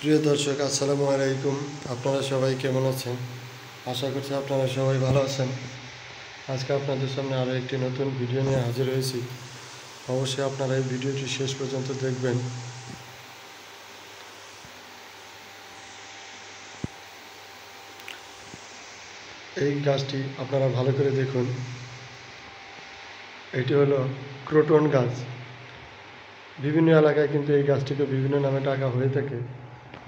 প্রিয় দর্শক, আসসালামু আলাইকুম। আপনারা সবাই কেমন আছেন? আশা করছি আপনারা সবাই ভালো আছেন। আজকে আপনাদের সামনে আরও একটি নতুন ভিডিও নিয়ে হাজির হয়েছি। অবশ্যই আপনারা এই ভিডিওটি শেষ পর্যন্ত দেখবেন। এই গাছটি আপনারা ভালো করে দেখুন। এটি হলো ক্রোটন গাছ। বিভিন্ন এলাকায় কিন্তু এই গাছটিকে বিভিন্ন নামে ডাকা হয়ে থাকে।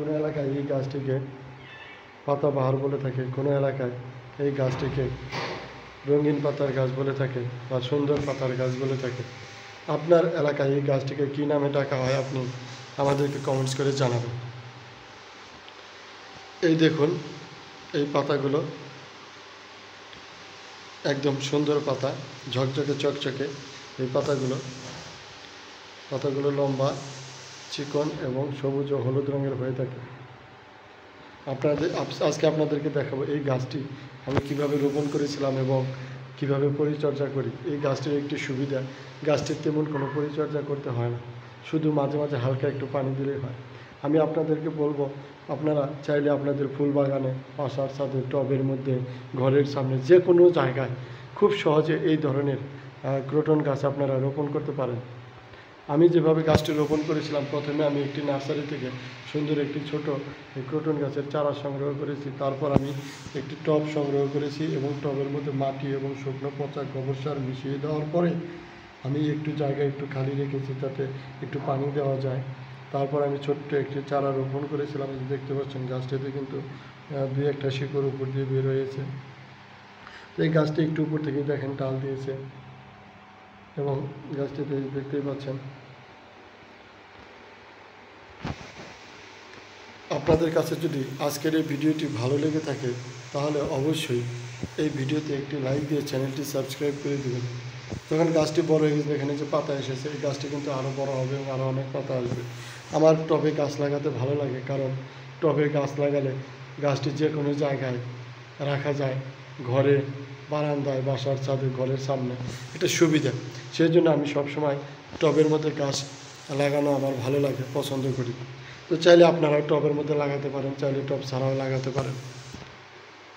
কোনো এলাকায় এই গাছটিকে পাতাবাহার বলে থাকে, কোনো এলাকায় এই গাছটিকে রঙিন পাতার গাছ বলে থাকে বা সুন্দর পাতার গাছ বলে থাকে। আপনার এলাকায় এই গাছটিকে কী নামে ডাকা হয় আপনি আমাদেরকে কমেন্টস করে জানাবেন। এই দেখুন, এই পাতাগুলো একদম সুন্দর পাতা, ঝকঝকে চকচকে। এই পাতাগুলো লম্বা, চিকন এবং সবুজ ও হলুদ রঙের হয়ে থাকে। আজকে আপনাদেরকে দেখাবো এই গাছটি আমি কিভাবে রোপণ করেছিলাম এবং কিভাবে পরিচর্যা করি। এই গাছটির একটি সুবিধা, গাছটির তেমন কোনো পরিচর্যা করতে হয় না, শুধু মাঝে মাঝে হালকা একটু পানি দিলেই হয়। আমি আপনাদেরকে বলবো, আপনারা চাইলে আপনাদের ফুল বাগানে, বাসার ছাদে, টবের মধ্যে, ঘরের সামনে, যে কোনো জায়গায় খুব সহজে এই ধরনের ক্রোটন গাছ আপনারা রোপণ করতে পারেন। আমি যেভাবে গাছটি রোপণ করেছিলাম, প্রথমে আমি একটি নার্সারি থেকে সুন্দর একটি ছোট ক্রোটন গাছের চারা সংগ্রহ করেছি। তারপর আমি একটি টব সংগ্রহ করেছি এবং টবের মধ্যে মাটি এবং শুকনো পচা গোবর সার মিশিয়ে দেওয়ার পরে আমি একটু জায়গা একটু খালি রেখেছি, তাতে একটু পানি দেওয়া যায়। তারপর আমি ছোট্ট একটি চারা রোপণ করেছিলাম। দেখতে পাচ্ছেন গাছটিতে কিন্তু দুই একটা শিকড় উপর দিয়ে বের হয়েছে। তো এই গাছটি একটু উপর থেকে দেখেন ডাল দিয়েছে এবং গাছটিতে দেখতেই পাচ্ছেন। আপনাদের কাছে যদি আজকের এই ভিডিওটি ভালো লেগে থাকে তাহলে অবশ্যই এই ভিডিওতে একটি লাইক দিয়ে চ্যানেলটি সাবস্ক্রাইব করে দেবেন। যখন গাছটি বড় হয়ে গেছে, এখানে যে পাতা এসেছে, এই গাছটি কিন্তু আরও বড় হবে এবং আরও অনেক পাতা আসবে। আমার টবে গাছ লাগাতে ভালো লাগে, কারণ টবে গাছ লাগালে গাছটি যে কোনো জায়গায় রাখা যায়, ঘরে, বারান্দায়, বাসার ছাদে, ঘরের সামনে, এটা সুবিধা। সেই জন্য আমি সবসময় টবের মধ্যে গাছ লাগানো আমার ভালো লাগে, পছন্দ করি। তো চাইলে আপনারাও টবের মধ্যে লাগাতে পারেন, চাইলে টব ছাড়াও লাগাতে পারেন।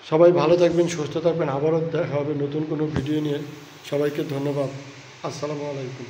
সবাই ভালো থাকবেন, সুস্থ থাকবেন। আবারও দেখা হবে নতুন কোনো ভিডিও নিয়ে। সবাইকে ধন্যবাদ। আসসালামু আলাইকুম।